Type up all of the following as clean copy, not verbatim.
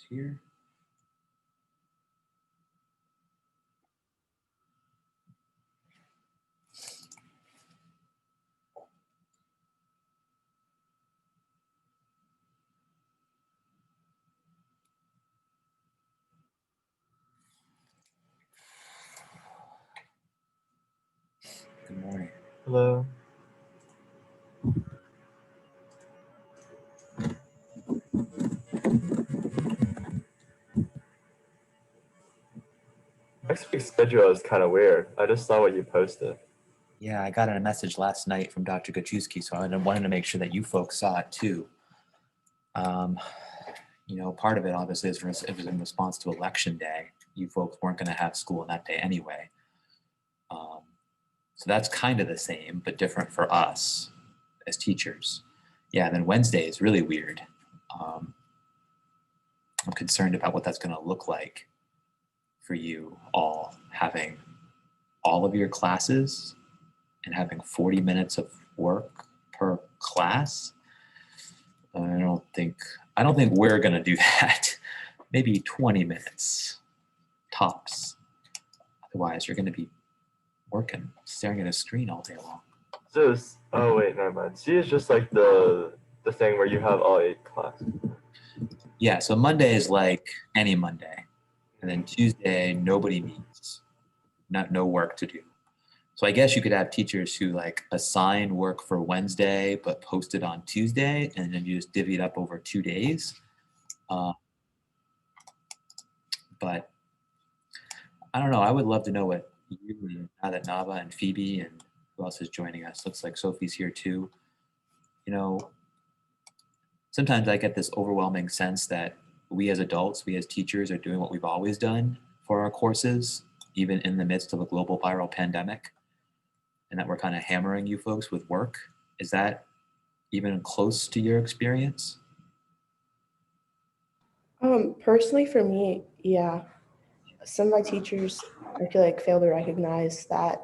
here. Good morning. Hello. Next week's schedule is kind of weird. I just saw what you posted. Yeah, I got a message last night from Dr. Gachewski, so I wanted to make sure that you folks saw it too. You know, part of it obviously is it was in response to Election Day. You folks weren't going to have school on that day anyway. So that's kind of the same, but different for us as teachers. Yeah, and then Wednesday is really weird. I'm concerned about what that's going to look like for you all, having all of your classes and having 40 minutes of work per class. I don't think we're going to do that. Maybe 20 minutes tops. Otherwise, you're going to be working, staring at a screen all day long. Oh wait, never mind. C is just like the thing where you have all 8 classes. Yeah, so Monday is like any Monday. And then Tuesday, nobody meets. No work to do. So I guess you could have teachers who like assign work for Wednesday, but post it on Tuesday, and then you just divvy it up over 2 days. But I don't know. I would love to know what you and now that Nava and Phoebe and who else is joining us. Looks like Sophie's here too. You know, sometimes I get this overwhelming sense that we as adults, we as teachers are doing what we've always done for our courses, even in the midst of a global viral pandemic, and that we're kind of hammering you folks with work. Is that even close to your experience? Personally for me, yeah. Some of my teachers, I feel like, fail to recognize that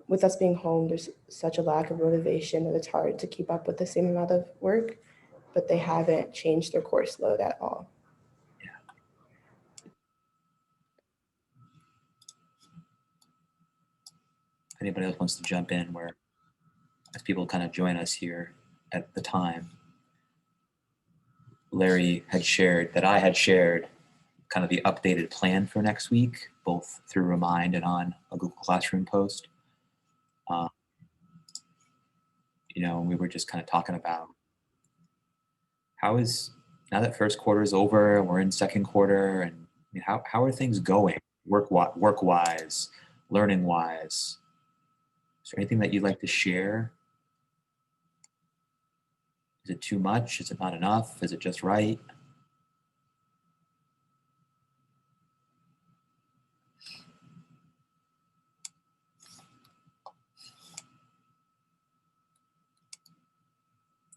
with us being home, there's such a lack of motivation that it's hard to keep up with the same amount of work, but they haven't changed their course load at all. If anybody else wants to jump in, where as people kind of join us here at the time, Larry had shared that I had shared kind of the updated plan for next week, both through Remind and on a Google Classroom post. You know, we were just kind of talking about now that first quarter is over, we're in second quarter, and I mean, how are things going work-wise, learning-wise? Is there anything that you'd like to share? Is it too much? Is it not enough? Is it just right?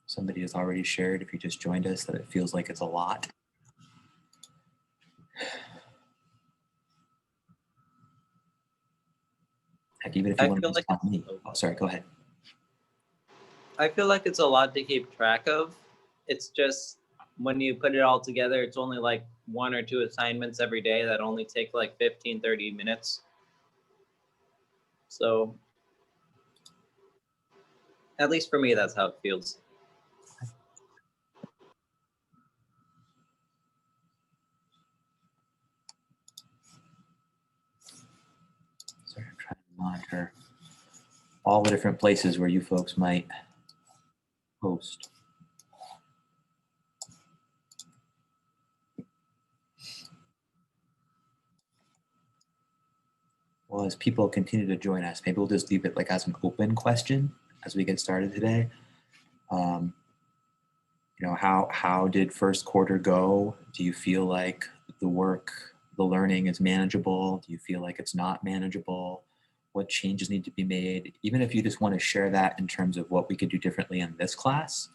Somebody has already shared, if you just joined us, that it feels like it's a lot. Heck, even if you want to just tell me. Oh, sorry, go ahead. I feel like it's a lot to keep track of. It's just when you put it all together, it's only like 1 or 2 assignments every day that only take like 15, 30 minutes. So at least for me, that's how it feels. Sorry, I'm trying to monitor all the different places where you folks might post. Well, as people continue to join us, maybe we'll just leave it like as an open question as we get started today. You know, how did first quarter go? Do you feel like the learning is manageable? Do you feel like it's not manageable? What changes need to be made? Even if you just want to share that in terms of what we could do differently in this class.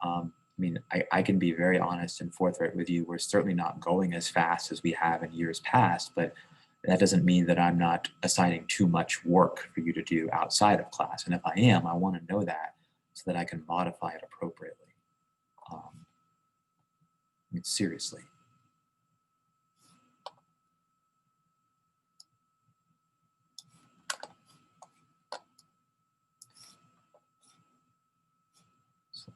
I mean, I can be very honest and forthright with you. We're certainly not going as fast as we have in years past, but that doesn't mean that I'm not assigning too much work for you to do outside of class. And if I am, I want to know that so that I can modify it appropriately. I mean, seriously,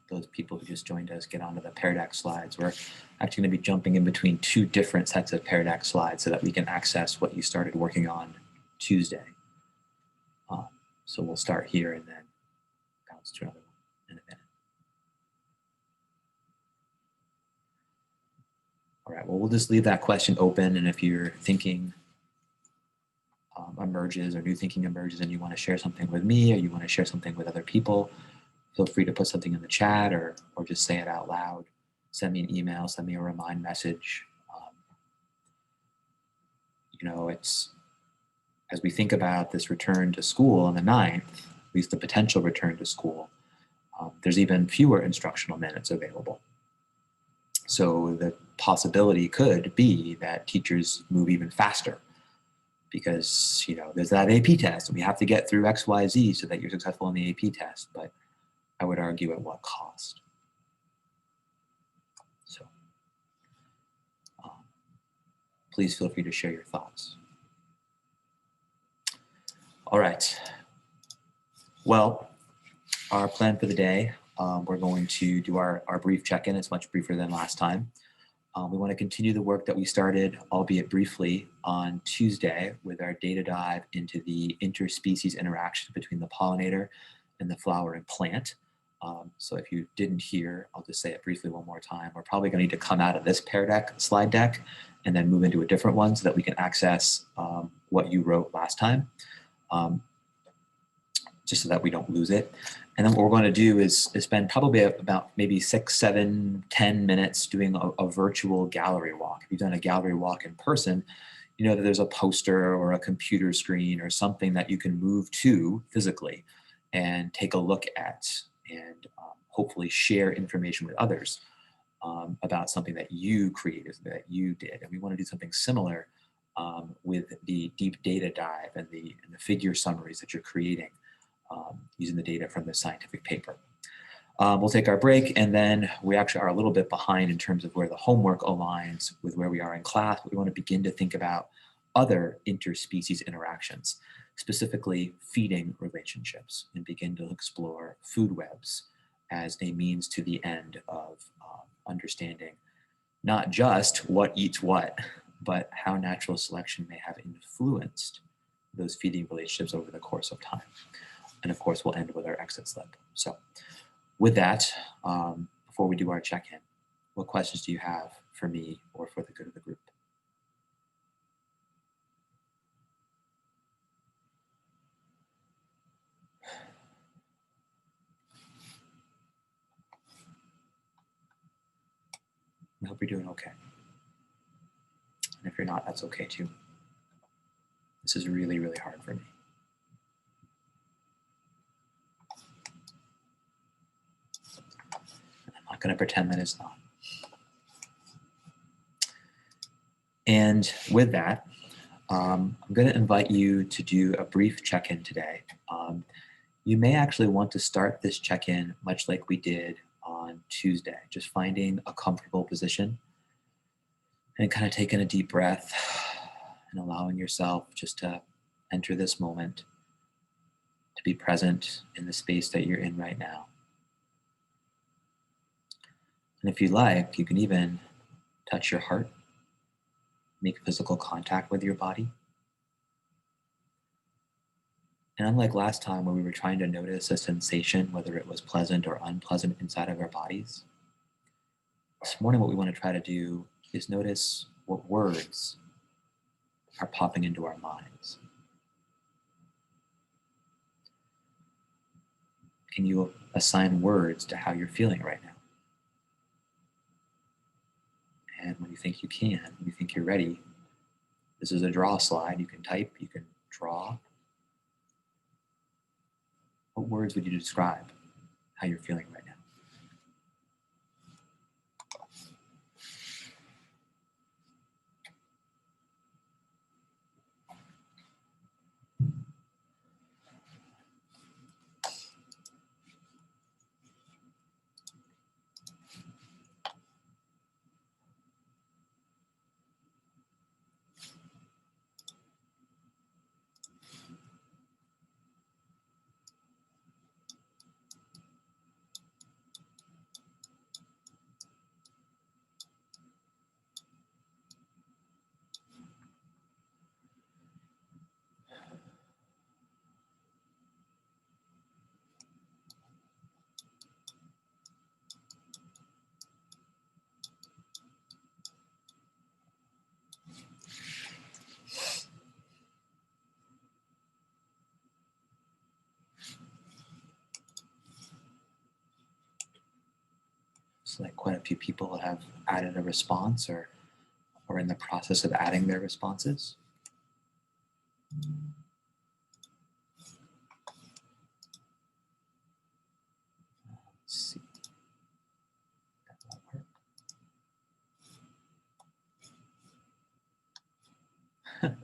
those people who just joined us get onto the Pear Deck slides. We're actually going to be jumping in between 2 different sets of Pear Deck slides so that we can access what you started working on Tuesday. So we'll start here and then bounce to another one in a minute. All right, well, we'll just leave that question open, and if you're thinking emerges or new thinking emerges and you want to share something with me or you want to share something with other people, feel free to put something in the chat or just say it out loud. Send me an email, send me a remind message. You know, it's, as we think about this return to school on the 9th, at least the potential return to school, there's even fewer instructional minutes available. So the possibility could be that teachers move even faster because, you know, there's that AP test and we have to get through X, Y, Z so that you're successful in the AP test. But I would argue at what cost. So please feel free to share your thoughts. All right. Well, our plan for the day, we're going to do our brief check-in. It's much briefer than last time. We want to continue the work that we started, albeit briefly, on Tuesday with our data dive into the interspecies interaction between the pollinator and the flowering plant. So if you didn't hear, I'll just say it briefly one more time. We're probably going to need to come out of this Pear Deck slide deck and then move into a different one so that we can access what you wrote last time, just so that we don't lose it. And then what we're going to do is spend probably about maybe 6, 7, 10 minutes doing a virtual gallery walk. If you've done a gallery walk in person, you know that there's a poster or a computer screen or something that you can move to physically and take a look at and hopefully share information with others about something that you created, that you did. And we want to do something similar with the deep data dive and the figure summaries that you're creating using the data from the scientific paper. We'll take our break, and then we actually are a little bit behind in terms of where the homework aligns with where we are in class. But we want to begin to think about other interspecies interactions, specifically feeding relationships, and begin to explore food webs as a means to the end of understanding not just what eats what, but how natural selection may have influenced those feeding relationships over the course of time. And of course, we'll end with our exit slip. So with that, before we do our check-in, what questions do you have for me or for the good of the group? I hope you're doing okay. And if you're not, that's okay too. This is really, really hard for me. I'm not going to pretend that it's not. And with that, I'm going to invite you to do a brief check-in today. You may actually want to start this check-in much like we did on Tuesday, just finding a comfortable position and kind of taking a deep breath and allowing yourself just to enter this moment, to be present in the space that you're in right now. And if you like, you can even touch your heart, make physical contact with your body. And unlike last time when we were trying to notice a sensation, whether it was pleasant or unpleasant inside of our bodies, this morning what we want to try to do is notice what words are popping into our minds. Can you assign words to how you're feeling right now? And when you think you can, when you think you're ready, this is a draw slide. You can type, you can draw. What words would you describe how you're feeling right now? So like quite a few people have added a response or in the process of adding their responses. Let's see. That won't work.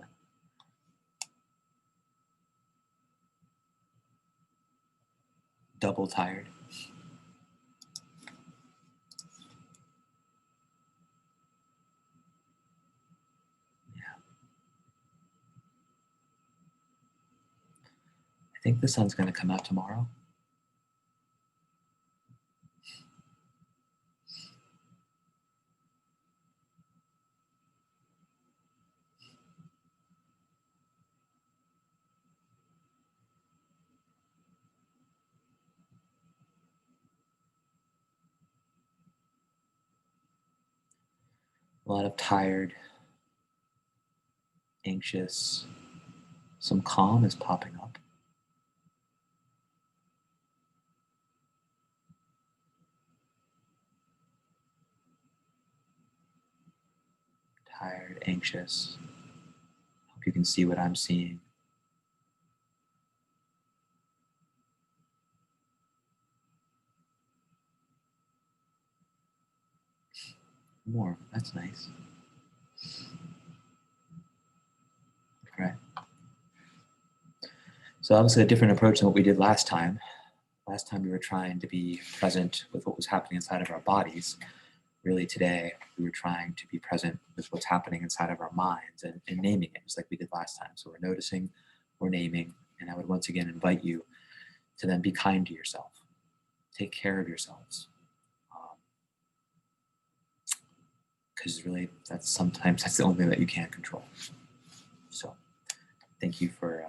Double tired. I think the sun's going to come out tomorrow. A lot of tired, anxious, some calm is popping up. Tired, anxious. Hope you can see what I'm seeing. Warm, that's nice. All right. So obviously a different approach than what we did last time. Last time we were trying to be present with what was happening inside of our bodies. Really today, we were trying to be present with what's happening inside of our minds and naming it, just like we did last time. So we're noticing, we're naming, and I would once again invite you to then be kind to yourself. Take care of yourselves. Because really, sometimes that's the only thing that you can't control. So thank you for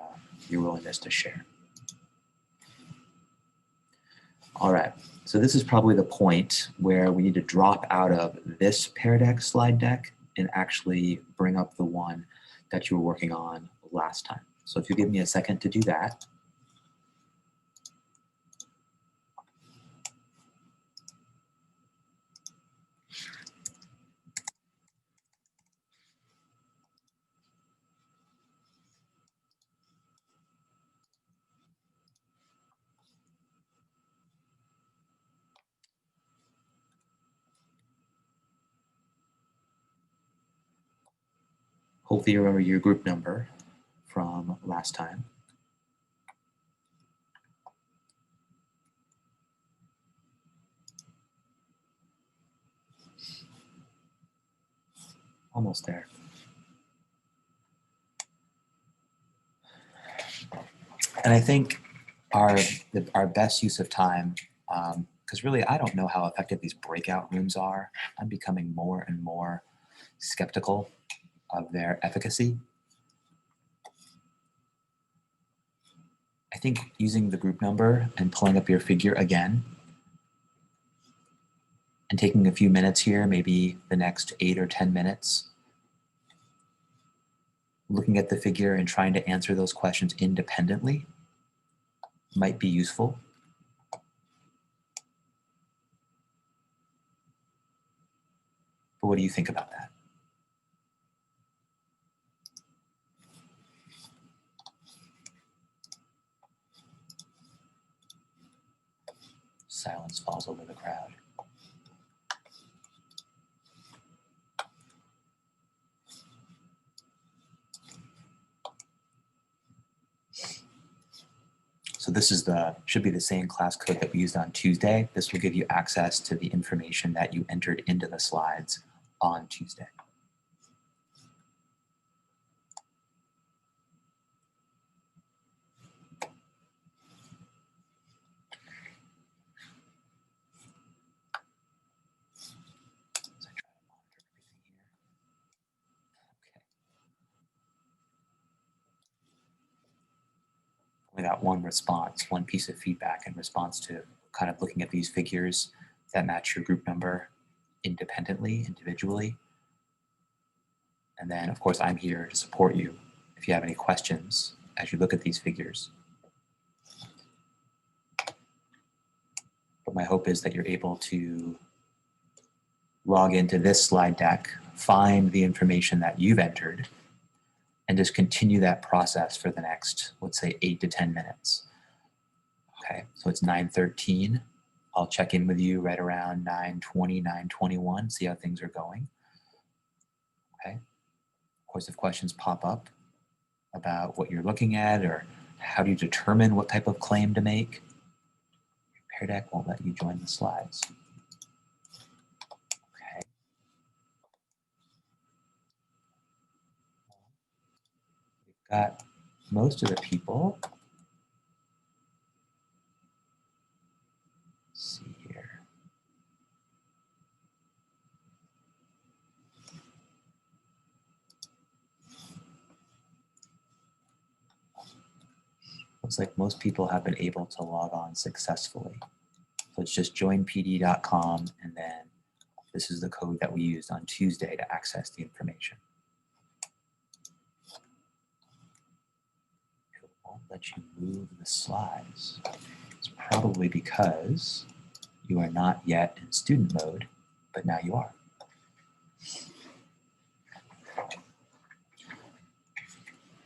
your willingness to share. All right, so this is probably the point where we need to drop out of this Pear Deck slide deck and actually bring up the one that you were working on last time. So if you give me a second to do that. Hopefully you remember your group number from last time. Almost there. And I think our best use of time, because really I don't know how effective these breakout rooms are. I'm becoming more and more skeptical of their efficacy. I think using the group number and pulling up your figure again and taking a few minutes here, maybe the next 8 or 10 minutes, looking at the figure and trying to answer those questions independently might be useful. But what do you think about that? Silence falls over the crowd. So this is should be the same class code that we used on Tuesday. This will give you access to the information that you entered into the slides on Tuesday. Without one response, one piece of feedback in response to kind of looking at these figures that match your group number independently, individually. And then, of course, I'm here to support you if you have any questions as you look at these figures. But my hope is that you're able to log into this slide deck, find the information that you've entered, and just continue that process for the next, let's say, 8 to 10 minutes. Okay, so it's 9:13. I'll check in with you right around 9:20, 9:21, see how things are going. Okay. Of course, if questions pop up about what you're looking at or how do you determine what type of claim to make, Pear Deck won't let you join the slides. Okay. We've got most of the people. Let's see here. Looks like most people have been able to log on successfully. So it's just joinpd.com, and then this is the code that we used on Tuesday to access the information. It won't let you move the slides. It's probably because you are not yet in student mode, but now you are.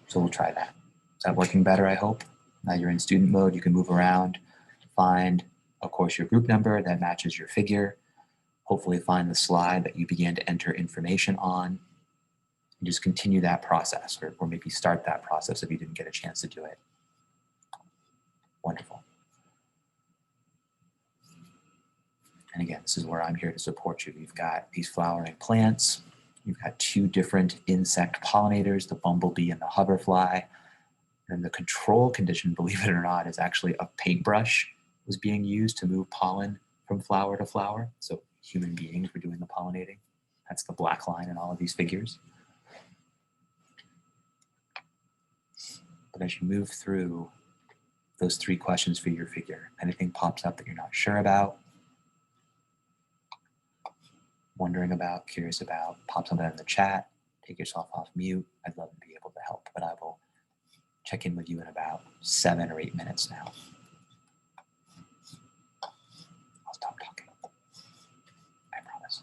So we'll try that. Is that working better, I hope? Now you're in student mode, you can move around, find, of course, your group number that matches your figure, hopefully find the slide that you began to enter information on, and just continue that process, or maybe start that process if you didn't get a chance to do it. Wonderful. And again, this is where I'm here to support you. You've got these flowering plants, you've got 2 different insect pollinators, the bumblebee and the hoverfly. And the control condition, believe it or not, is actually a paintbrush was being used to move pollen from flower to flower. So human beings were doing the pollinating. That's the black line in all of these figures. But as you move through those 3 questions for your figure, anything pops up that you're not sure about, wondering about, curious about, pop something in the chat, take yourself off mute. I'd love to be able to help, but I will check in with you in about 7 or 8 minutes now. I'll stop talking. I promise.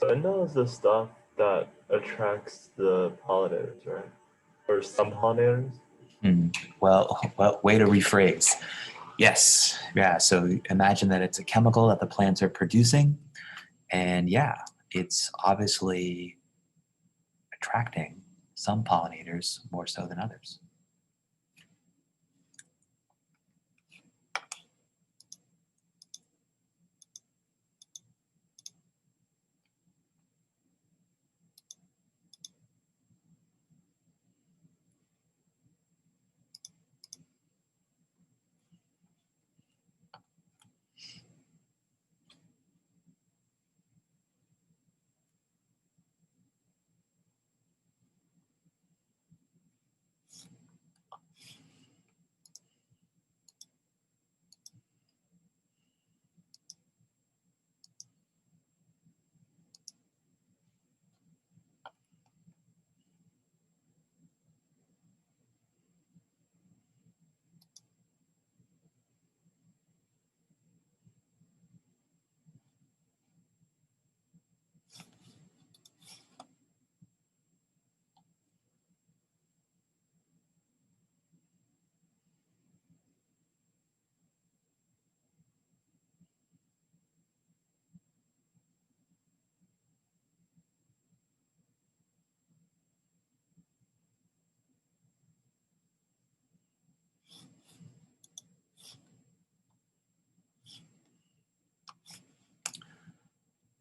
Brenda is the stuff that attracts the pollinators, right? Or some pollinators. Well, way to rephrase. Yes, yeah. So imagine that it's a chemical that the plants are producing, and yeah, it's obviously attracting some pollinators more so than others.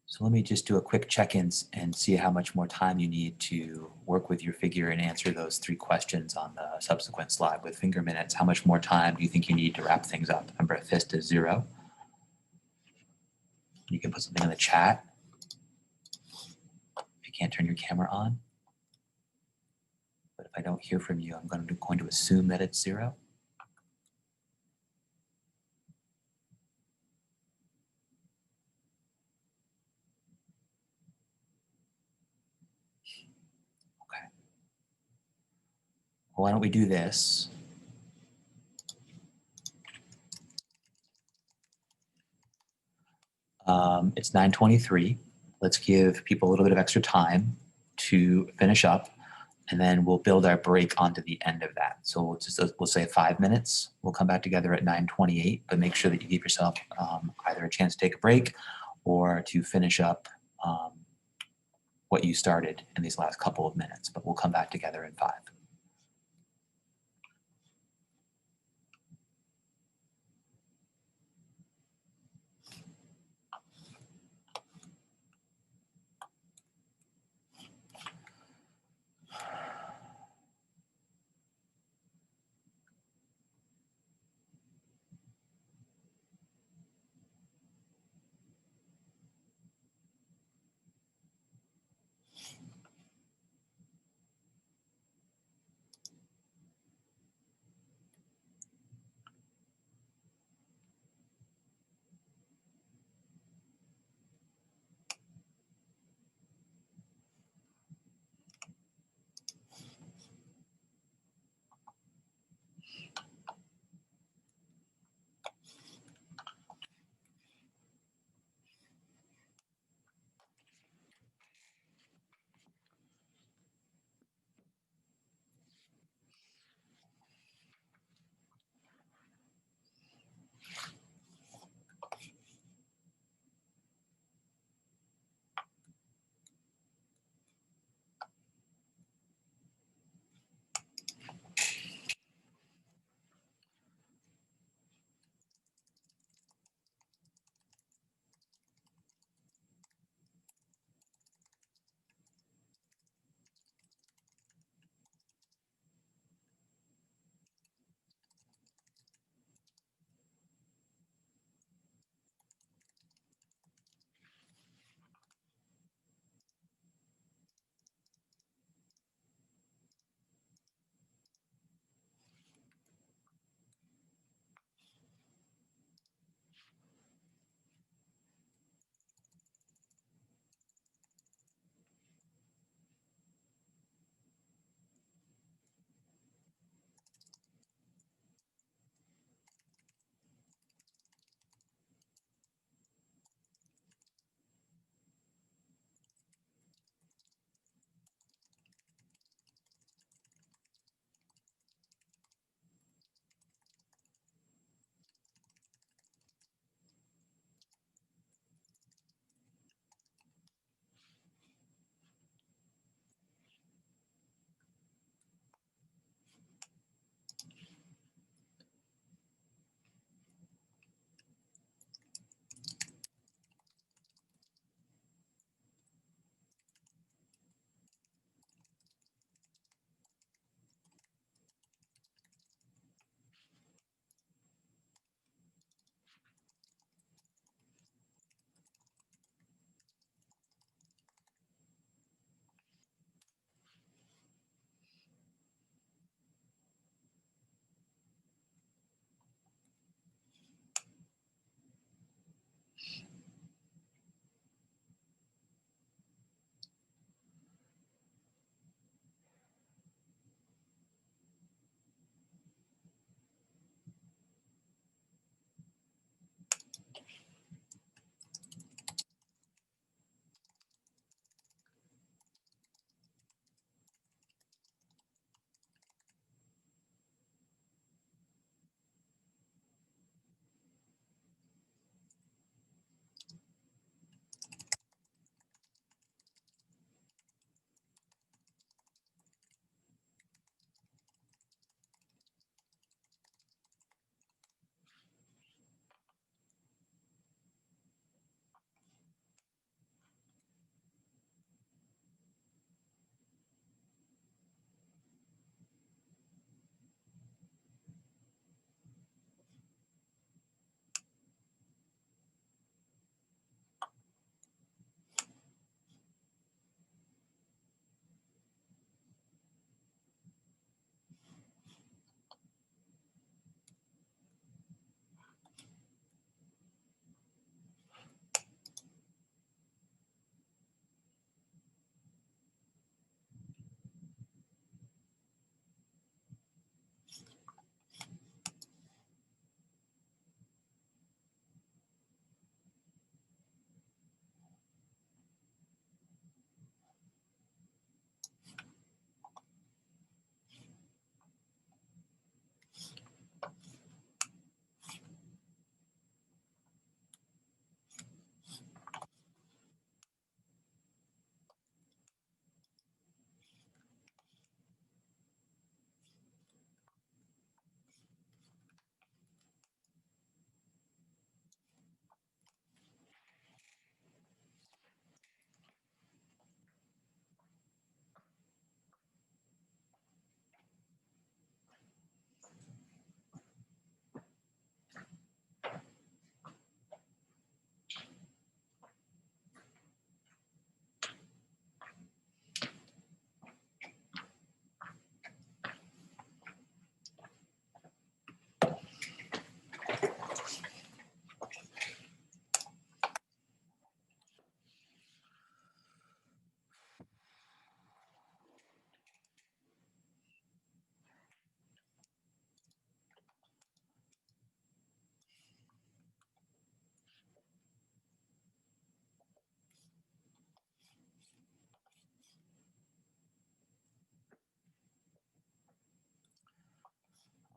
So let me just do a quick check-ins and see how much more time you need to work with your figure and answer those 3 questions on the subsequent slide. With finger minutes, how much more time do you think you need to wrap things up? Remember, a fist is 0. You can put something in the chat if you can't turn your camera on. But if I don't hear from you, I'm going to assume that it's 0. Okay. Well, why don't we do this? It's 9:23. Let's give people a little bit of extra time to finish up, and then we'll build our break onto the end of that. So we'll say 5 minutes. We'll come back together at 9:28, but make sure that you give yourself either a chance to take a break or to finish up what you started in these last couple of minutes. But we'll come back together in 5.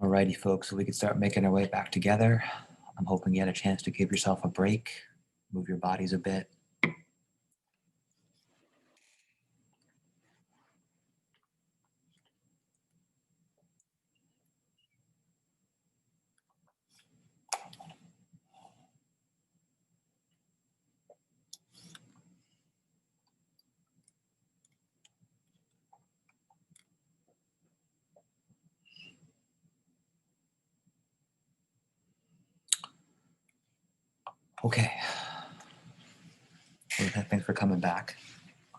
Alrighty, folks, so we can start making our way back together. I'm hoping you had a chance to give yourself a break, move your bodies a bit. Okay. Well, thanks for coming back.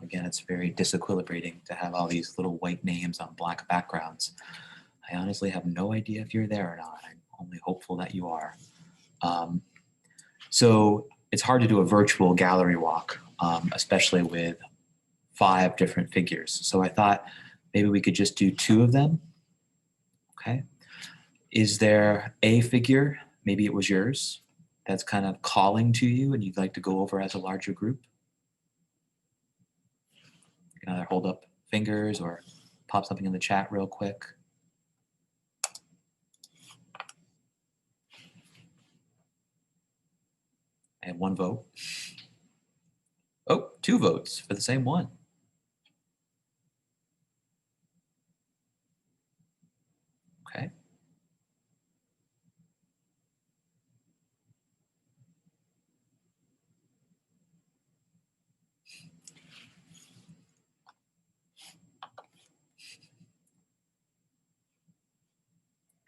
Again, it's very disequilibrating to have all these little white names on black backgrounds. I honestly have no idea if you're there or not. I'm only hopeful that you are. So it's hard to do a virtual gallery walk, especially with 5 different figures. So I thought maybe we could just do 2 of them. Okay. Is there a figure, maybe it was yours, that's kind of calling to you and you'd like to go over as a larger group? You can either hold up fingers or pop something in the chat real quick. I have 1 vote. Oh, 2 votes for the same one. Okay.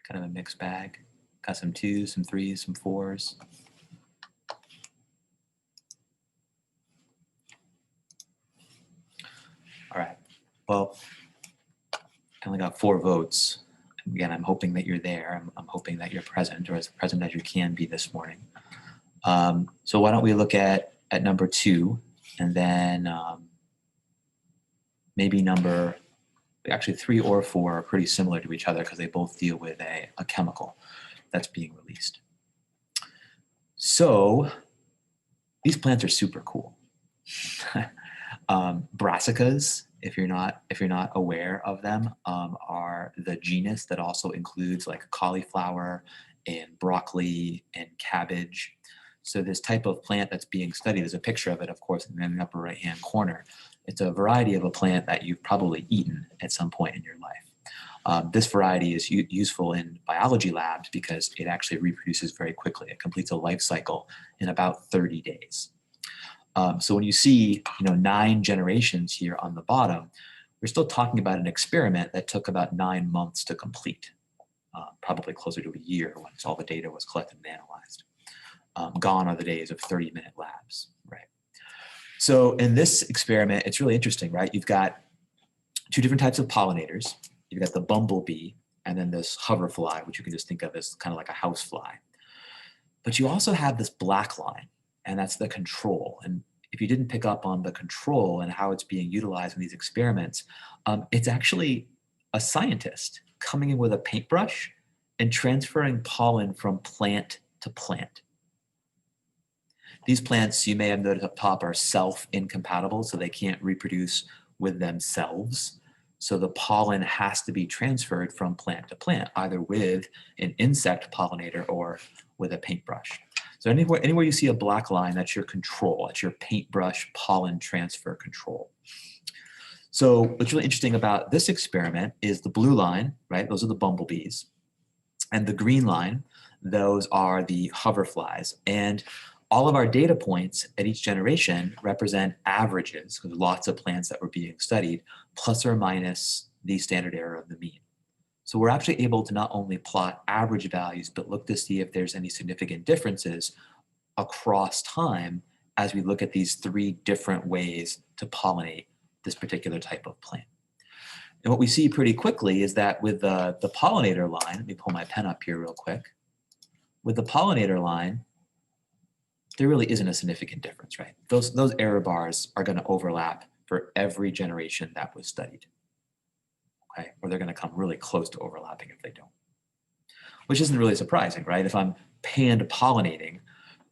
Kind of a mixed bag. Got some 2s, some 3s, some 4s. All right. Well, I only got 4 votes. Again, I'm hoping that you're there. I'm hoping that you're present, or as present as you can be this morning. So why don't we look at number 2, and then maybe actually 3 or 4 are pretty similar to each other because they both deal with a chemical that's being released. So these plants are super cool. Brassicas, if you're not aware of them, are the genus that also includes like cauliflower and broccoli and cabbage. So this type of plant that's being studied, there's a picture of it, of course, in the upper right-hand corner. It's a variety of a plant that you've probably eaten at some point in your life. This variety is useful in biology labs because it actually reproduces very quickly. It completes a life cycle in about 30 days. So when you see 9 generations here on the bottom, we're still talking about an experiment that took about 9 months to complete, probably closer to a year once all the data was collected and analyzed. Gone are the days of 30-minute labs, right? So in this experiment, it's really interesting, right? You've got 2 different types of pollinators. You've got the bumblebee and then this hoverfly, which you can just think of as kind of like a housefly. But you also have this black line, and that's the control. And if you didn't pick up on the control and how it's being utilized in these experiments, it's actually a scientist coming in with a paintbrush and transferring pollen from plant to plant. These plants, you may have noticed up top, are self-incompatible, so they can't reproduce with themselves. So the pollen has to be transferred from plant to plant, either with an insect pollinator or with a paintbrush. So anywhere you see a black line, that's your control. That's your paintbrush pollen transfer control. So what's really interesting about this experiment is the blue line, right? Those are the bumblebees. And the green line, those are the hoverflies. And all of our data points at each generation represent averages, because lots of plants that were being studied, plus or minus the standard error of the mean. So we're actually able to not only plot average values, but look to see if there's any significant differences across time as we look at these 3 different ways to pollinate this particular type of plant. And what we see pretty quickly is that with the pollinator line, let me pull my pen up here real quick. With the pollinator line, there really isn't a significant difference, right? Those error bars are going to overlap for every generation that was studied, okay? Or they're going to come really close to overlapping if they don't, which isn't really surprising, right? If I'm hand pollinating,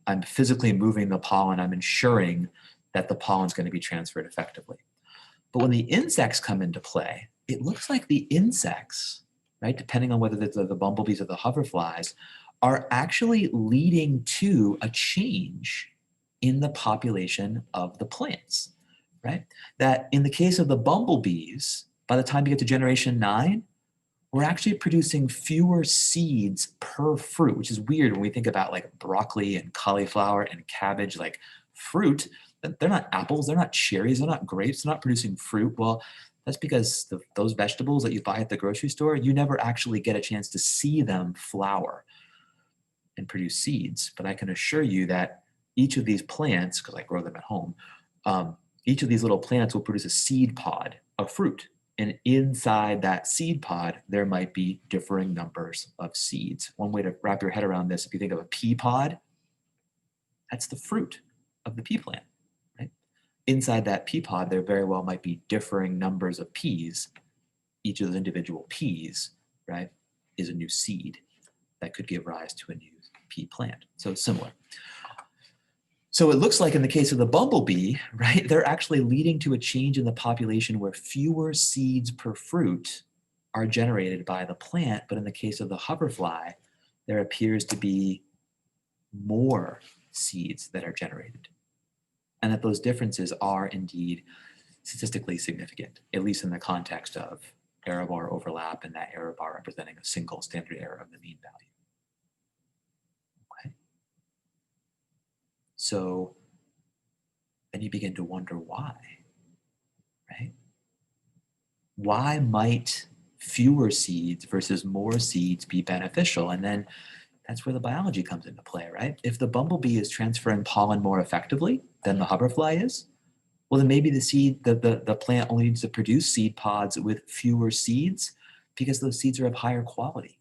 I'm physically moving the pollen, I'm ensuring that the pollen's going to be transferred effectively. But when the insects come into play, it looks like the insects right, depending on whether the bumblebees or the hoverflies, are actually leading to a change in the population of the plants, right? That in the case of the bumblebees, by the time you get to generation 9, we're actually producing fewer seeds per fruit, which is weird when we think about like broccoli and cauliflower and cabbage, like fruit. They're not apples, they're not cherries, they're not grapes, they're not producing fruit. Well, that's because those vegetables that you buy at the grocery store, you never actually get a chance to see them flower and produce seeds. But I can assure you that each of these plants, because I grow them at home, each of these little plants will produce a seed pod of fruit. And inside that seed pod, there might be differing numbers of seeds. One way to wrap your head around this, if you think of a pea pod, that's the fruit of the pea plant, right? Inside that pea pod, there very well might be differing numbers of peas. Each of those individual peas, right, is a new seed that could give rise to a new pea plant. So it's similar. So it looks like in the case of the bumblebee, right, they're actually leading to a change in the population where fewer seeds per fruit are generated by the plant. But in the case of the hoverfly, there appears to be more seeds that are generated. And that those differences are indeed statistically significant, at least in the context of error bar overlap and that error bar representing a single standard error of the mean value. So then you begin to wonder why, right? Why might fewer seeds versus more seeds be beneficial? And then that's where the biology comes into play, right? If the bumblebee is transferring pollen more effectively than the hoverfly is, well, then maybe the plant only needs to produce seed pods with fewer seeds because those seeds are of higher quality.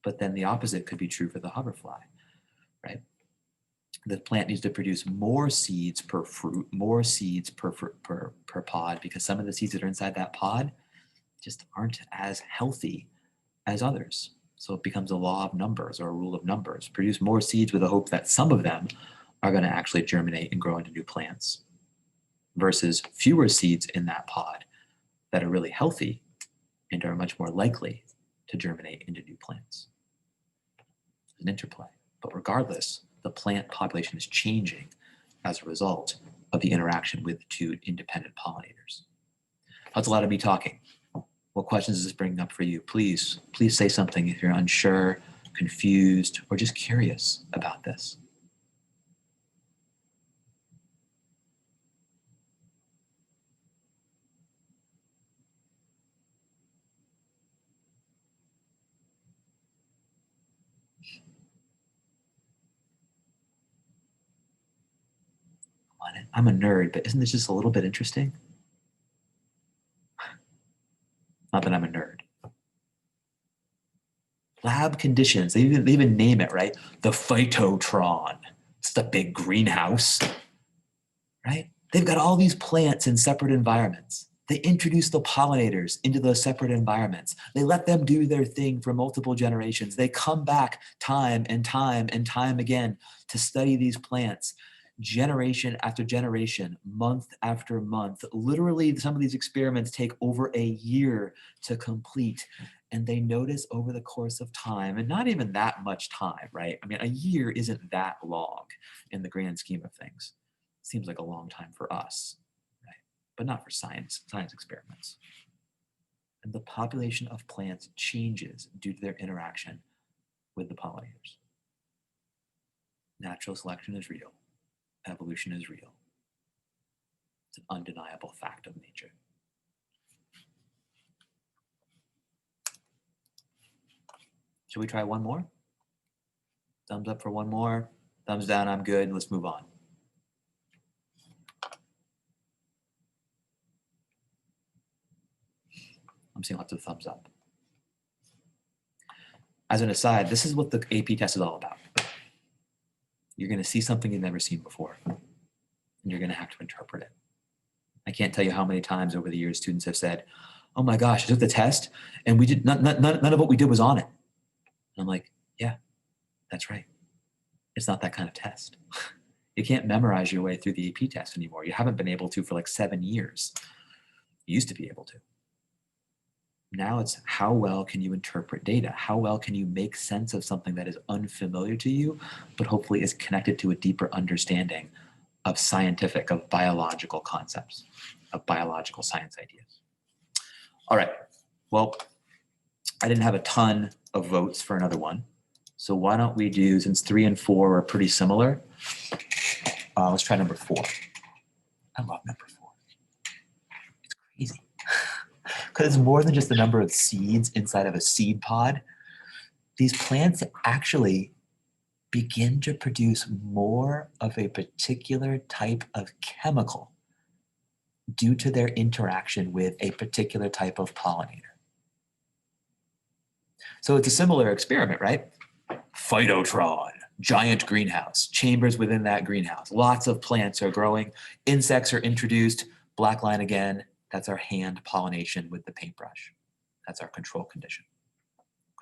But then the opposite could be true for the hoverfly, right? The plant needs to produce more seeds per fruit, more seeds per pod, because some of the seeds that are inside that pod just aren't as healthy as others. So it becomes a law of numbers or a rule of numbers. Produce more seeds with the hope that some of them are going to actually germinate and grow into new plants, versus fewer seeds in that pod that are really healthy and are much more likely to germinate into new plants. It's an interplay. But regardless, the plant population is changing as a result of the interaction with the two independent pollinators. That's a lot of me talking. What questions is this bringing up for you? Please say something if you're unsure, confused, or just curious about this. I'm a nerd, but isn't this just a little bit interesting? Not that I'm a nerd. Lab conditions, they even name it, right? The phytotron. It's the big greenhouse, right? They've got all these plants in separate environments. They introduce the pollinators into those separate environments. They let them do their thing for multiple generations. They come back time and time and time again to study these plants, generation after generation, month after month. Literally, some of these experiments take over a year to complete. And they notice over the course of time, and not even that much time, right? I mean, a year isn't that long in the grand scheme of things. It seems like a long time for us, right? But not for science experiments. And the population of plants changes due to their interaction with the pollinators. Natural selection is real. Evolution is real. It's an undeniable fact of nature. Should we try one more? Thumbs up for one more. Thumbs down, I'm good. Let's move on. I'm seeing lots of thumbs up. As an aside, this is what the AP test is all about. You're going to see something you've never seen before, and you're going to have to interpret it. I can't tell you how many times over the years students have said, oh my gosh, I took the test, and we did none of what we did was on it. And I'm like, yeah, that's right. It's not that kind of test. You can't memorize your way through the AP test anymore. You haven't been able to for like 7 years. You used to be able to. Now it's how well can you interpret data? How well can you make sense of something that is unfamiliar to you, but hopefully is connected to a deeper understanding of scientific, of biological concepts, of biological science ideas. All right, well, I didn't have a ton of votes for another one. So why don't we do, since 3 and 4 are pretty similar, let's try number 4. I love number 4. It's crazy. Because it's more than just the number of seeds inside of a seed pod. These plants actually begin to produce more of a particular type of chemical due to their interaction with a particular type of pollinator. So it's a similar experiment, right? Phytotron, giant greenhouse, chambers within that greenhouse. Lots of plants are growing. Insects are introduced. Black line again. That's our hand pollination with the paintbrush. That's our control condition.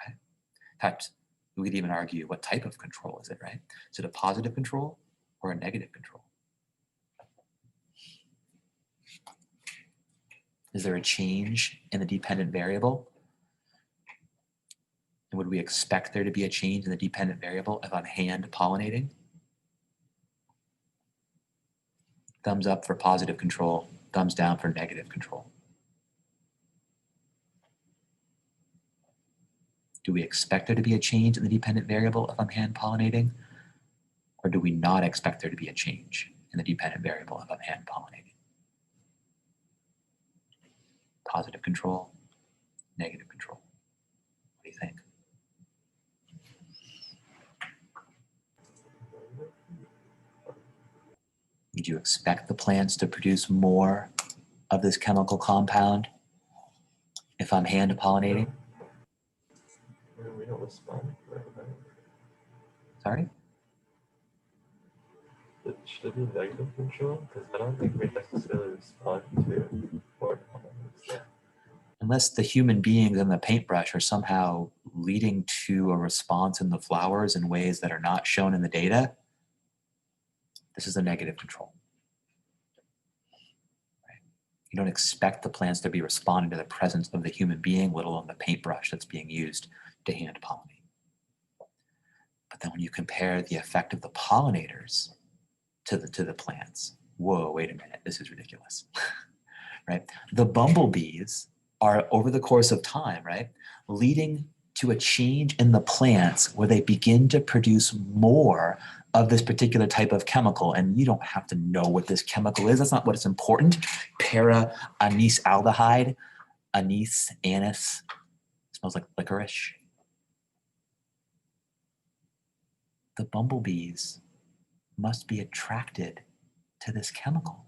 Okay. In fact, we could even argue what type of control is it, right? Is it a positive control or a negative control? Is there a change in the dependent variable? And would we expect there to be a change in the dependent variable if I'm hand pollinating? Thumbs up for positive control, thumbs down for negative control. Do we expect there to be a change in the dependent variable if I'm hand pollinating? Or do we not expect there to be a change in the dependent variable if I'm hand pollinating? Positive control, negative control. What do you think? Would you expect the plants to produce more of this chemical compound if I'm hand pollinating? We don't respond right away. Sorry? Should it be negative control? Because I don't think we necessarily respond to more pollinators. Unless the human beings and the paintbrush are somehow leading to a response in the flowers in ways that are not shown in the data, this is a negative control. Right? You don't expect the plants to be responding to the presence of the human being, let alone the paintbrush that's being used to hand pollinate. But then when you compare the effect of the pollinators to the plants, whoa, wait a minute, this is ridiculous. Right? The bumblebees are, over the course of time, right, leading to a change in the plants where they begin to produce more of this particular type of chemical. And you don't have to know what this chemical is. That's not what's important. Para-anise aldehyde, anise, anise, smells like licorice. The bumblebees must be attracted to this chemical.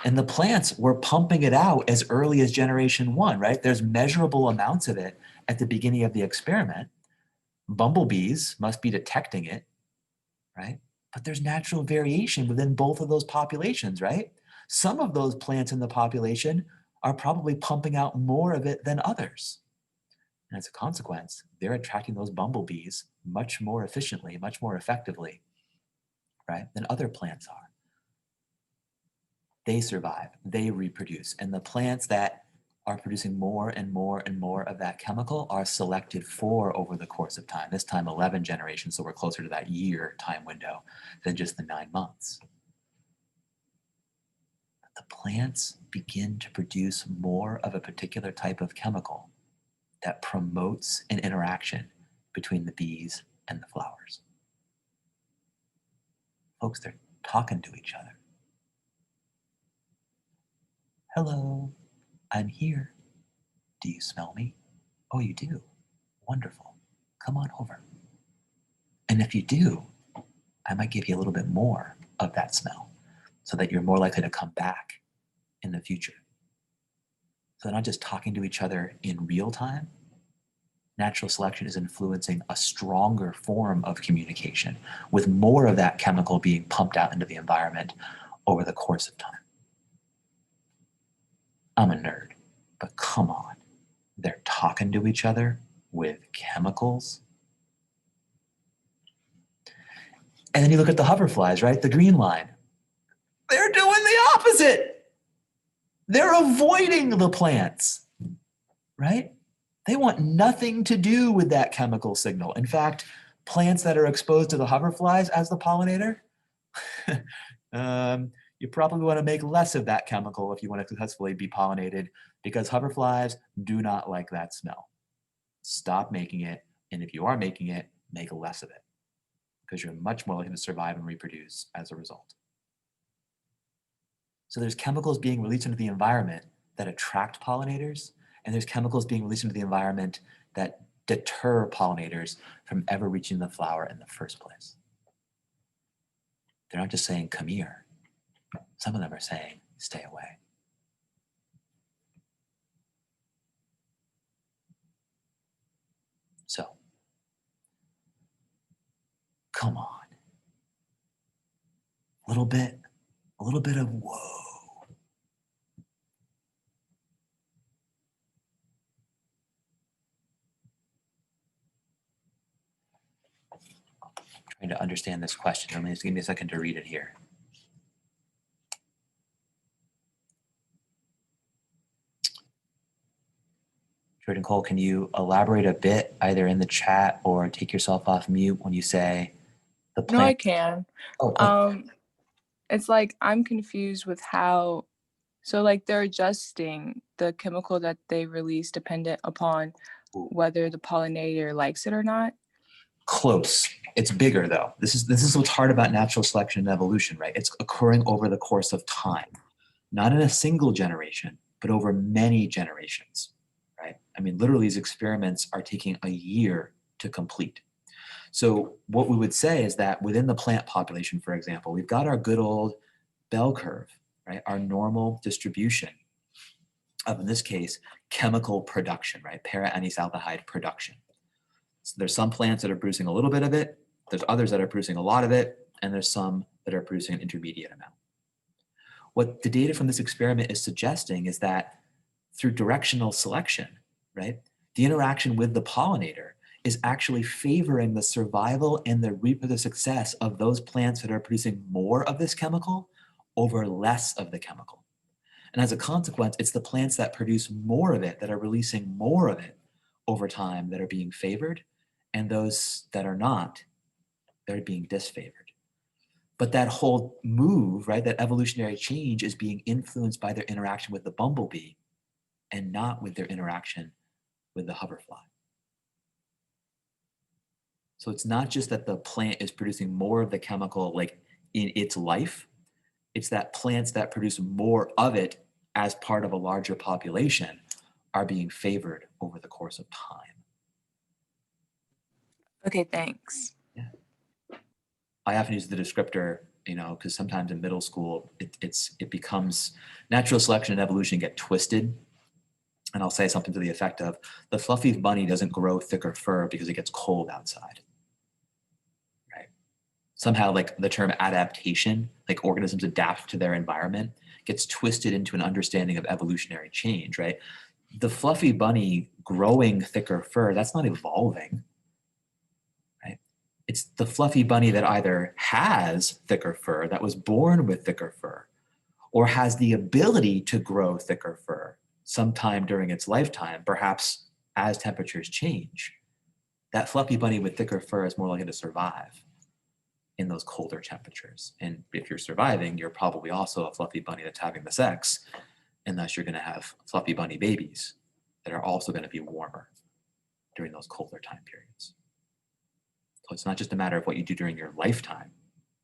And the plants were pumping it out as early as generation 1, right? There's measurable amounts of it at the beginning of the experiment. Bumblebees must be detecting it, right? But there's natural variation within both of those populations, right? Some of those plants in the population are probably pumping out more of it than others. And as a consequence, they're attracting those bumblebees much more efficiently, much more effectively, right, than other plants are. They survive, they reproduce, and the plants that are producing more and more and more of that chemical are selected for over the course of time. This time 11 generations, so we're closer to that year time window than just the 9 months. But the plants begin to produce more of a particular type of chemical that promotes an interaction between the bees and the flowers. Folks, they're talking to each other. Hello, I'm here. Do you smell me? Oh, you do? Wonderful. Come on over. And if you do, I might give you a little bit more of that smell so that you're more likely to come back in the future. So they're not just talking to each other in real time. Natural selection is influencing a stronger form of communication with more of that chemical being pumped out into the environment over the course of time. I'm a nerd, but come on. They're talking to each other with chemicals. And then you look at the hoverflies, right? The green line. They're doing the opposite. They're avoiding the plants. right? They want nothing to do with that chemical signal. In fact, plants that are exposed to the hoverflies as the pollinator, you probably want to make less of that chemical if you want to successfully be pollinated, because hoverflies do not like that smell. Stop making it, and if you are making it, make less of it, because you're much more likely to survive and reproduce as a result. So there's chemicals being released into the environment that attract pollinators, and there's chemicals being released into the environment that deter pollinators from ever reaching the flower in the first place. They're not just saying, come here. Some of them are saying, stay away. So, come on. A little bit of whoa. Trying to understand this question. Let me just give me a second to read it here. Jordan Cole, can you elaborate a bit either in the chat or take yourself off mute when you say the plant? No, I can. Oh, It's like I'm confused with how, so like they're adjusting the chemical that they release dependent upon whether the pollinator likes it or not. close. It's bigger though. This is what's hard about natural selection and evolution, right? It's occurring over the course of time, not in a single generation, but over many generations, right? I mean, literally these experiments are taking a year to complete. So what we would say is that within the plant population, for example, we've got our good old bell curve, right? Our normal distribution of, in this case, chemical production, right? Para-anisaldehyde production. So there's some plants that are producing a little bit of it, there's others that are producing a lot of it, and there's some that are producing an intermediate amount. What the data from this experiment is suggesting is that through directional selection, right, the interaction with the pollinator is actually favoring the survival and the reproductive success of those plants that are producing more of this chemical over less of the chemical. And as a consequence, it's the plants that produce more of it, that are releasing more of it over time, that are being favored, and those that are not, they're being disfavored. But that whole move, right, that evolutionary change is being influenced by their interaction with the bumblebee and not with their interaction with the hoverfly. So it's not just that the plant is producing more of the chemical like in its life, it's that plants that produce more of it as part of a larger population are being favored over the course of time. Okay, thanks. Yeah. I often use the descriptor, you know, because sometimes in middle school, it becomes natural selection and evolution get twisted. And I'll say something to the effect of, the fluffy bunny doesn't grow thicker fur because it gets cold outside. Right? Somehow like the term adaptation, like organisms adapt to their environment, gets twisted into an understanding of evolutionary change, right? The fluffy bunny growing thicker fur, that's not evolving. It's the fluffy bunny that either has thicker fur, that was born with thicker fur, or has the ability to grow thicker fur sometime during its lifetime, perhaps as temperatures change. That fluffy bunny with thicker fur is more likely to survive in those colder temperatures. And if you're surviving, you're probably also a fluffy bunny that's having the sex, and thus you're going to have fluffy bunny babies that are also going to be warmer during those colder time periods. So it's not just a matter of what you do during your lifetime,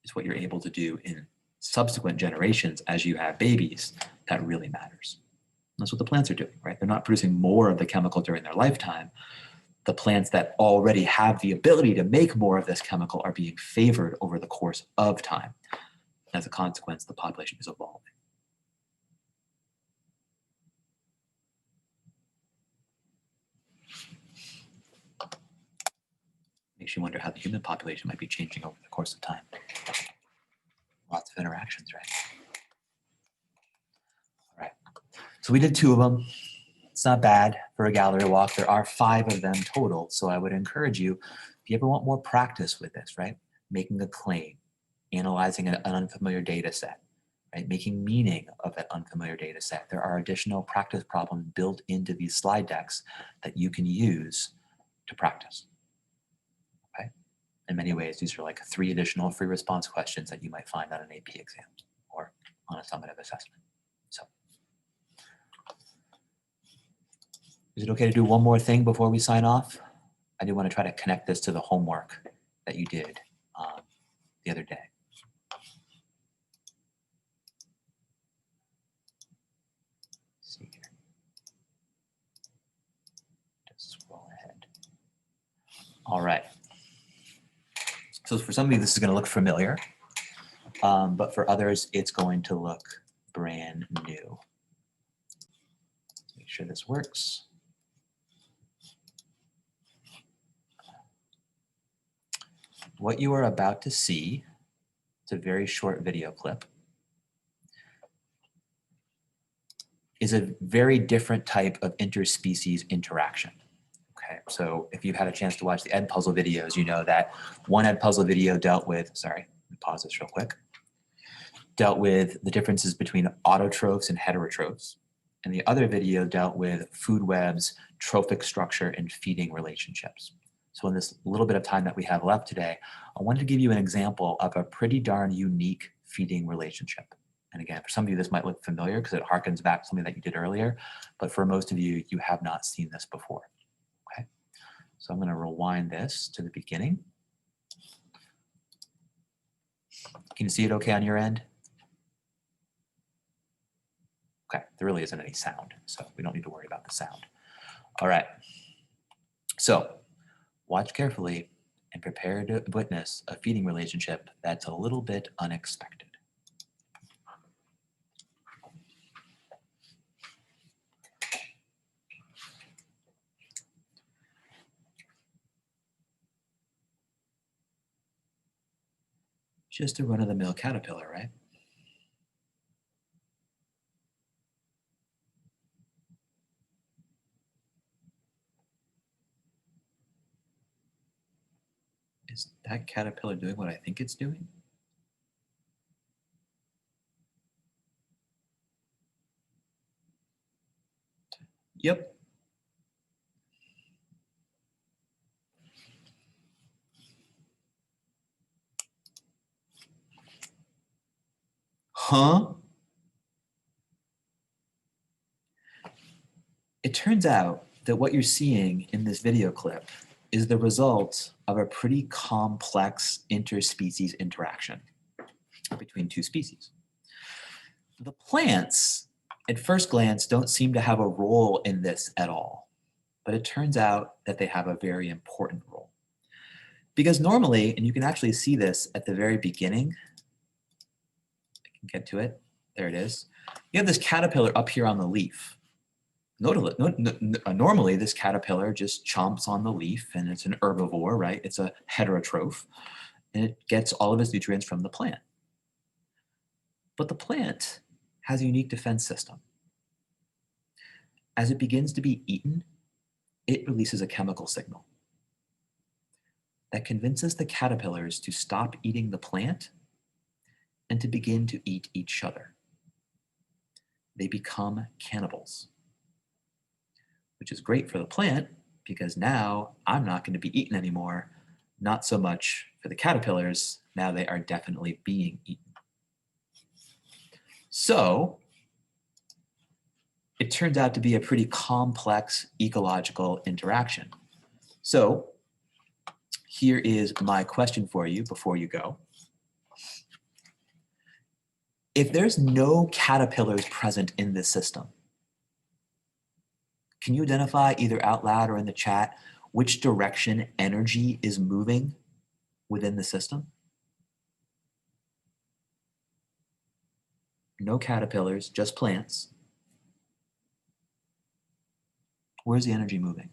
it's what you're able to do in subsequent generations as you have babies that really matters. And that's what the plants are doing, right? They're not producing more of the chemical during their lifetime. The plants that already have the ability to make more of this chemical are being favored over the course of time. As a consequence, the population is evolving. Makes you wonder how the human population might be changing over the course of time. Lots of interactions, right? All right. So we did 2 of them. It's not bad for a gallery walk. There are 5 of them total. So I would encourage you, if you ever want more practice with this, right? Making a claim, analyzing an unfamiliar data set, right? Making meaning of that unfamiliar data set. There are additional practice problems built into these slide decks that you can use to practice. Okay? In many ways, these are like 3 additional free response questions that you might find on an AP exam or on a summative assessment. So, is it okay to do one more thing before we sign off? I do want to try to connect this to the homework that you did the other day. Let's see here. Just scroll ahead. All right. So for some of you, this is going to look familiar, but for others, it's going to look brand new. Let's make sure this works. What you are about to see, it's a very short video clip, is a very different type of interspecies interaction. Okay, so if you've had a chance to watch the Edpuzzle videos, you know that one Edpuzzle video dealt with, sorry, let me pause this real quick, dealt with the differences between autotrophs and heterotrophs. And the other video dealt with food webs, trophic structure, and feeding relationships. So in this little bit of time that we have left today, I wanted to give you an example of a pretty darn unique feeding relationship. And again, for some of you, this might look familiar because it harkens back to something that you did earlier, but for most of you, you have not seen this before. Okay, so I'm going to rewind this to the beginning. Can you see it okay on your end? Okay, there really isn't any sound, so we don't need to worry about the sound. All right, so watch carefully and prepare to witness a feeding relationship that's a little bit unexpected. Just a run-of-the-mill caterpillar, right? Is that caterpillar doing what I think it's doing? Yep. Huh? It turns out that what you're seeing in this video clip is the result of a pretty complex interspecies interaction between 2 species. The plants, at first glance, don't seem to have a role in this at all, but it turns out that they have a very important role. Because normally, and you can actually see this at the very beginning, I can get to it, there it is, you have this caterpillar up here on the leaf. Normally, this caterpillar just chomps on the leaf, and it's an herbivore, right? It's a heterotroph, and it gets all of its nutrients from the plant. But the plant has a unique defense system. As it begins to be eaten, it releases a chemical signal that convinces the caterpillars to stop eating the plant and to begin to eat each other. They become cannibals, which is great for the plant because now I'm not going to be eaten anymore. Not so much for the caterpillars. Now they are definitely being eaten. So it turns out to be a pretty complex ecological interaction. So here is my question for you before you go. If there's no caterpillars present in this system, can you identify either out loud or in the chat which direction energy is moving within the system? No caterpillars, just plants. Where's the energy moving?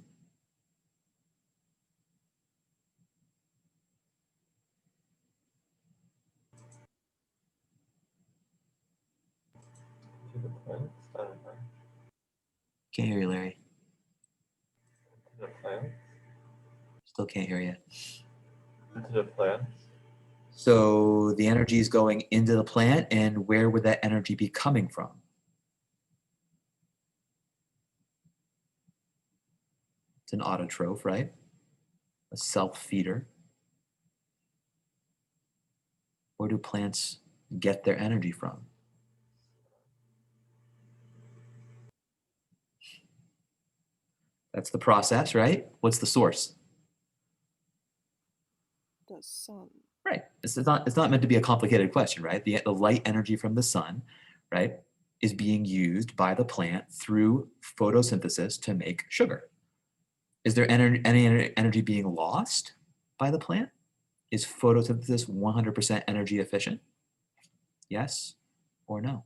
To the plants? I don't know. Can't hear you, Larry. To the plants? Still can't hear you. To the plants? So the energy is going into the plant, and where would that energy be coming from? It's an autotroph, right? A self-feeder. Where do plants get their energy from? That's the process, right? What's the source? The sun. Right. It's not meant to be a complicated question, right? The light energy from the sun, right, is being used by the plant through photosynthesis to make sugar. Is there any energy being lost by the plant? Is photosynthesis 100% energy efficient? Yes or no?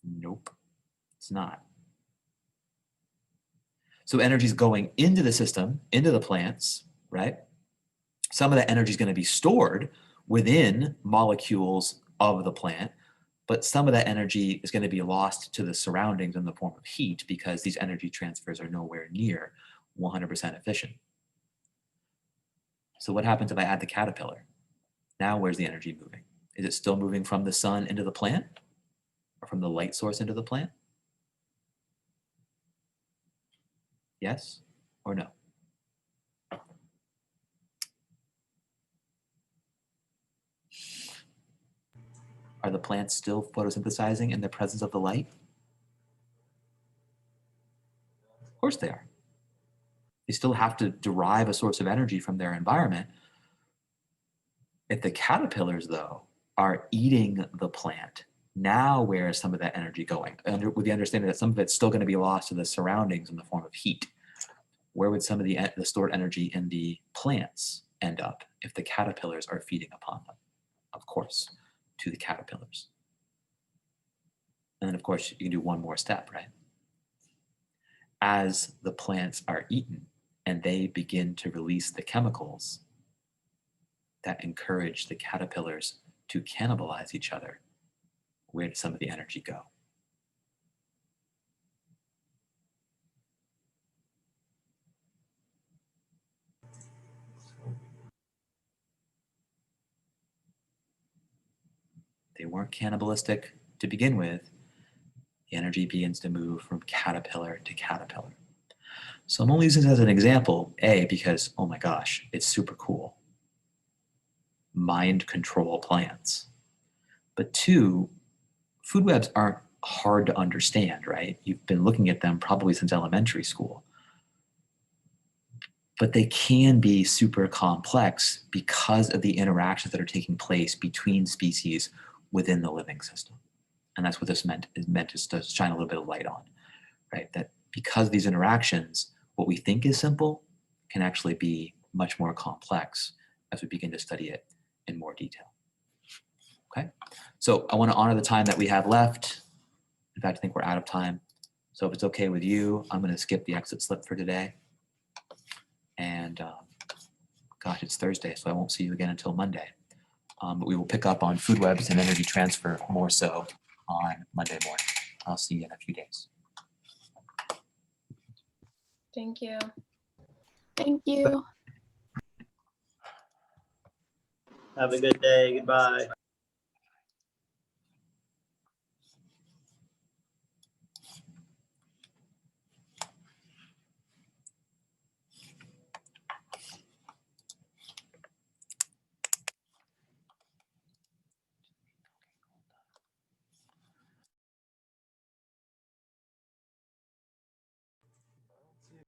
Nope, it's not. So energy is going into the system, into the plants, right? Some of that energy is going to be stored within molecules of the plant, but some of that energy is going to be lost to the surroundings in the form of heat because these energy transfers are nowhere near 100% efficient. So what happens if I add the caterpillar? Now where's the energy moving? Is it still moving from the sun into the plant or from the light source into the plant? Yes or no? Are the plants still photosynthesizing in the presence of the light? Of course they are. They still have to derive a source of energy from their environment. If the caterpillars, though, are eating the plant, now where is some of that energy going? With the understanding that some of it's still going to be lost to the surroundings in the form of heat. Where would some of the stored energy in the plants end up if the caterpillars are feeding upon them? Of course, to the caterpillars. And then, of course, you can do one more step, right? As the plants are eaten and they begin to release the chemicals that encourage the caterpillars to cannibalize each other, where does some of the energy go? They weren't cannibalistic to begin with. The energy begins to move from caterpillar to caterpillar. So I'm only using this as an example, A, because, oh my gosh, it's super cool. Mind control plants. But two, food webs aren't hard to understand, right? You've been looking at them probably since elementary school. But they can be super complex because of the interactions that are taking place between species within the living system. And that's what this is meant to shine a little bit of light on, right? That because of these interactions, what we think is simple can actually be much more complex as we begin to study it in more detail. Okay, so I want to honor the time that we have left. In fact, I think we're out of time. So if it's okay with you, I'm going to skip the exit slip for today. And gosh, it's Thursday, so I won't see you again until Monday. But we will pick up on food webs and energy transfer more so on Monday morning. I'll see you in a few days. Thank you. Thank you. Have a good day. Goodbye.